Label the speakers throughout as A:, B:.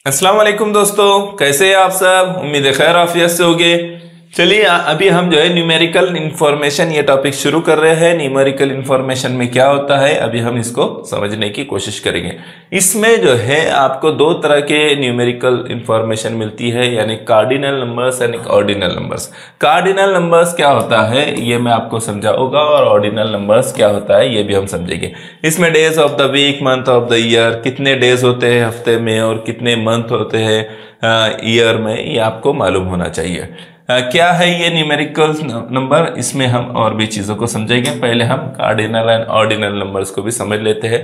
A: अस्सलाम वालेकुम दोस्तों, कैसे हैं आप सब। उम्मीद है खैर आफियत से होंगे। चलिए अभी हम जो है न्यूमेरिकल इन्फॉर्मेशन ये टॉपिक शुरू कर रहे हैं। न्यूमेरिकल इन्फॉर्मेशन में क्या होता है अभी हम इसको समझने की कोशिश करेंगे। इसमें जो है आपको दो तरह के न्यूमेरिकल इन्फॉर्मेशन मिलती है, यानी cardinal numbers and ordinal numbers. Cardinal numbers क्या होता है ये मैं आपको समझाऊंगा, और ऑर्डिनल नंबर्स क्या होता है ये भी हम समझेंगे। इसमें days of the week, month of the year, कितने डेज होते हैं हफ्ते में और कितने मंथ होते हैं ईयर में, ये आपको मालूम होना चाहिए। क्या है ये न्यूमेरिकल नंबर, इसमें हम और भी चीज़ों को समझेंगे। पहले हम कार्डिनल एंड ऑर्डिनल नंबर्स को भी समझ लेते हैं।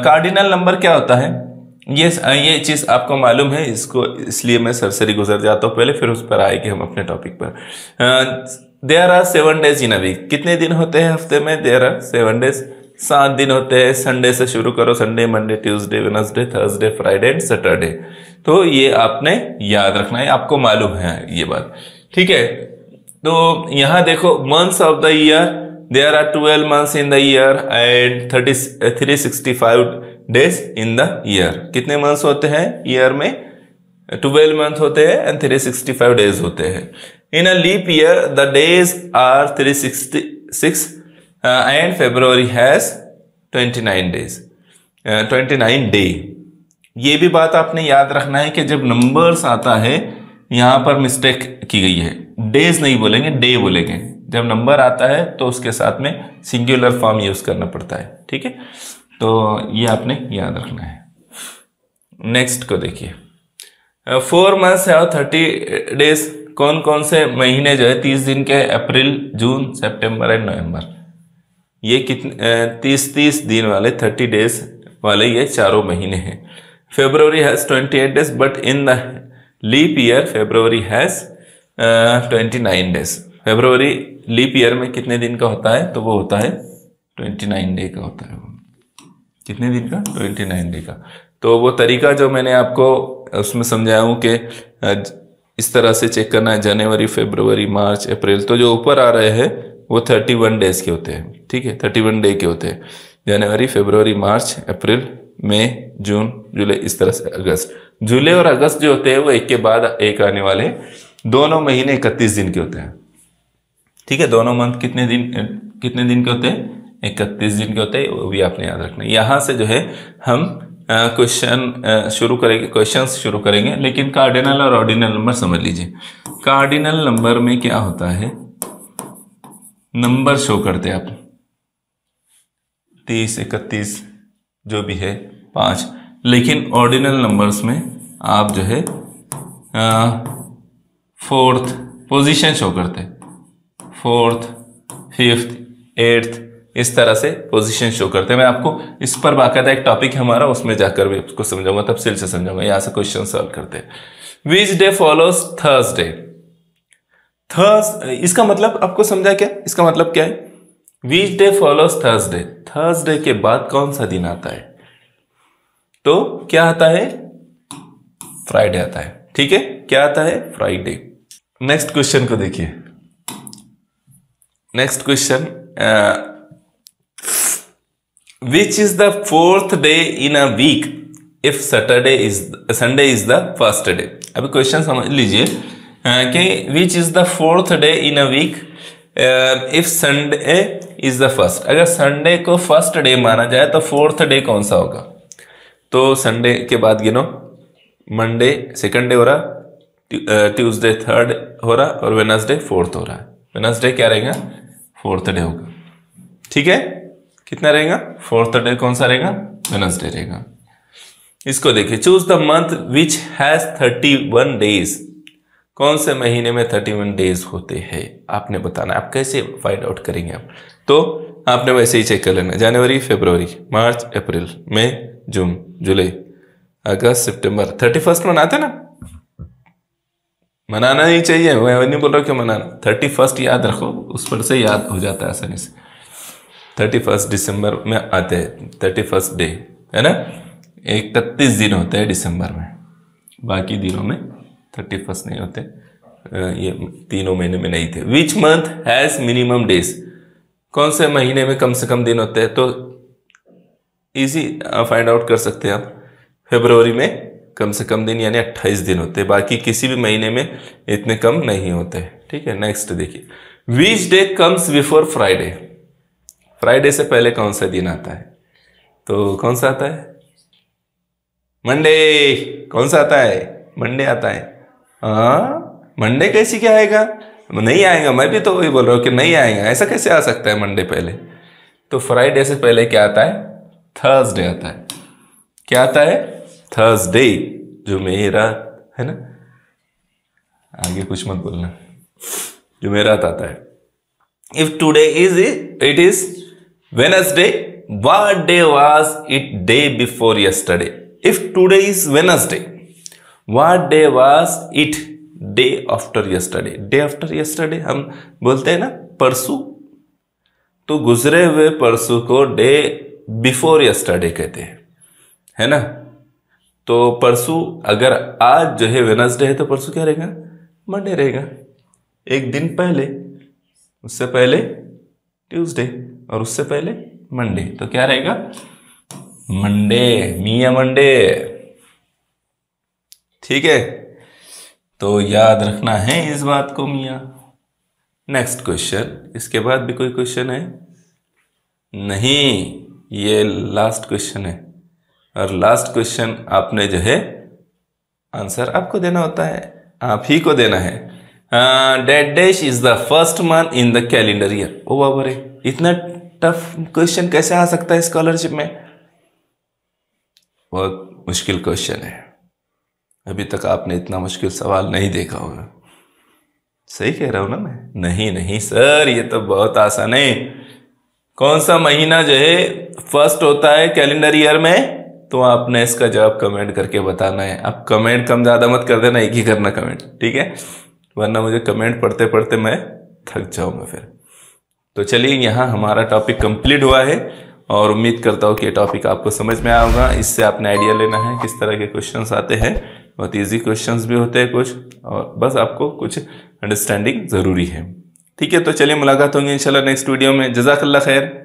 A: कार्डिनल नंबर क्या होता है ये चीज़ आपको मालूम है, इसको इसलिए मैं सरसरी गुजर जाता हूँ पहले, फिर उस पर आएंगे हम अपने टॉपिक पर। There are 7 days in a week. कितने दिन होते हैं हफ्ते में? देयर आर 7 डेज, 7 दिन होते हैं। संडे से शुरू करो, Sunday, Monday, Tuesday, Wednesday, Thursday, Friday and Saturday. तो ये आपने याद रखना है, आपको मालूम है ये बात, ठीक है। तो यहां देखो, months of the year, there are 12 months in the year and 365 days in the year. कितने मंथ्स होते हैं ईयर में? 12 मंथ होते हैं एंड 365 डेज होते हैं। In a leap year the days are 366 and February has 29 days, 29 day. ये भी बात आपने याद रखना है कि जब नंबर्स आता है यहाँ पर मिस्टेक की गई है, डेज नहीं बोलेंगे, डे बोलेंगे। जब नंबर आता है तो उसके साथ में सिंगुलर फॉर्म यूज करना पड़ता है, ठीक है। तो ये आपने याद रखना है। नेक्स्ट को देखिए, 4 मंथ्स है 30 डेज। कौन कौन से महीने जो है 30 दिन के? अप्रैल, जून, सितंबर एंड नवंबर। ये कितने 30 दिन वाले, 30 डेज वाले ये चारों महीने हैं। February has 28 days, but in the leap year February has 29 days. February leap year में कितने दिन का होता है? तो वो होता है 29 डे का होता है। कितने दिन का? 29 डे का। तो वो तरीका जो मैंने आपको उसमें समझाया हूँ कि इस तरह से चेक करना है, जनवरी, फरवरी, मार्च, अप्रैल। तो जो ऊपर आ रहे हैं वो 31 डेज के होते हैं, ठीक है, 31 डे के होते हैं। जनवरी, फरवरी, मार्च, अप्रैल, मई, जून, जुलाई, इस तरह से अगस्त। जुलाई और अगस्त जो होते हैं वो एक के बाद एक आने वाले, दोनों महीने 31 दिन के होते हैं, ठीक है। दोनों मंथ कितने दिन के होते हैं? 31 दिन के होते हैं, वो भी आपने याद रखना है। यहाँ से जो है हम क्वेश्चन शुरू करेंगे, लेकिन कार्डिनल और ऑर्डिनल नंबर समझ लीजिए। कार्डिनल नंबर में क्या होता है, नंबर शो करते हैं आप 30, 31 जो भी है 5, लेकिन ऑर्डिनल नंबर्स में आप जो है 4th पोजीशन शो करते हैं, 4th, 5th, 8th, इस तरह से पोजीशन शो करते हैं। मैं आपको इस पर बाकायदा एक टॉपिक है हमारा, उसमें जाकर भी उसको समझाऊंगा, तफसील से समझाऊंगा। यहाँ से क्वेश्चन सॉल्व करते हैं। Which day follows Thursday? इसका मतलब आपको समझा क्या? इसका मतलब क्या है? Which day follows Thursday? Thursday के बाद कौन सा दिन आता है? तो क्या आता है? फ्राइडे आता है, ठीक है। क्या आता है? फ्राइडे। नेक्स्ट क्वेश्चन को देखिए। Next question, which is the 4th day in a week if Sunday is the first day? अभी क्वेश्चन समझ लीजिए कि which is the 4th day in a week if Sunday is the first. अगर Sunday को first day माना जाए तो 4th day कौन सा होगा? तो संडे के बाद गिनो, मंडे सेकंड डे हो रहा, ट्यूसडे थर्ड हो रहा, और वेडनेसडे 4th हो रहा है। वेडनेसडे क्या रहेगा? 4th डे होगा, ठीक है। कितना रहेगा? 4th डे कौन सा रहेगा? वेडनेसडे रहेगा। इसको देखिए, choose the month which has 31 days. कौन से महीने में 31 डेज होते हैं आपने बताना। आप कैसे फाइंड आउट करेंगे आप? तो आपने वैसे ही चेक कर लेना, जनवरी, फरवरी, मार्च, अप्रैल, मई, जून, जुलाई, अगस्त, सितंबर। 31st मनाते ना? मनाना ही चाहिए, मैं नहीं बोल रहा कि मनाना। 31st याद रखो, उस पर से याद हो जाता है आसानी से। 31 दिसंबर में आते हैं, 31 डे है ना। 31 दिन होते हैं दिसंबर में, बाकी दिनों में 31 नहीं होते। ये तीनों महीने में नहीं थे। Which month has minimum days? कौन से महीने में कम से कम दिन होते हैं? तो इजी फाइंड आउट कर सकते हैं आप। फरवरी में कम से कम दिन यानी 28 दिन होते हैं, बाकी किसी भी महीने में इतने कम नहीं होते। ठीक है, नेक्स्ट देखिए, which day comes before Friday? Friday से पहले कौन सा दिन आता है? तो कौन सा आता है? मंडे। कौन सा आता है? मंडे आता है। हाँ, मंडे कैसी क्या आएगा? नहीं आएगा, मैं भी तो वही बोल रहा हूँ कि नहीं आएगा, ऐसा कैसे आ सकता है मंडे पहले? तो फ्राइडे से पहले क्या आता है? थर्सडे आता है। क्या आता है? थर्सडे, जो मेरा है ना, आगे कुछ मत बोलना, जो मेरा आता है। If today is it is Wednesday, what day was it day before yesterday? If today is Wednesday, what day was it day after yesterday? Day after yesterday हम बोलते हैं ना परसों, तो गुजरे हुए परसों को डे बिफोर यस्टरडे कहते हैं, है ना। तो परसों, अगर आज जो है वेडनेसडे है तो परसों क्या रहेगा? मंडे रहेगा। एक दिन पहले, उससे पहले ट्यूसडे और उससे पहले मंडे, तो क्या रहेगा? मंडे, मिया मंडे। ठीक है, तो याद रखना है इस बात को मिया। नेक्स्ट क्वेश्चन, इसके बाद भी कोई क्वेश्चन है? नहीं, ये लास्ट क्वेश्चन है, और लास्ट क्वेश्चन आपने जो है आंसर आपको देना होता है, आप ही को देना है। Date dash is the first month in the calendar year. ओ बाबा रे, इतना टफ क्वेश्चन कैसे आ सकता है स्कॉलरशिप में? बहुत मुश्किल क्वेश्चन है, अभी तक आपने इतना मुश्किल सवाल नहीं देखा होगा। सही कह रहा हूं ना मैं? नहीं नहीं सर, ये तो बहुत आसान है। कौन सा महीना जो है फर्स्ट होता है कैलेंडर ईयर में? तो आपने इसका जवाब कमेंट करके बताना है। आप कमेंट कम ज्यादा मत कर देना, एक ही करना कमेंट, ठीक है? वरना मुझे कमेंट पढ़ते पढ़ते मैं थक जाऊंगा फिर। तो चलिए, यहाँ हमारा टॉपिक कंप्लीट हुआ है, और उम्मीद करता हूँ कि ये टॉपिक आपको समझ में आया होगा। इससे आपने आइडिया लेना है किस तरह के क्वेश्चंस आते हैं। बहुत इजी क्वेश्चंस भी होते हैं कुछ, और बस आपको कुछ अंडरस्टैंडिंग जरूरी है। ठीक है, तो चलिए मुलाकात होंगी इंशाल्लाह नेक्स्ट वीडियो में। जज़ाकल्लाह खैर।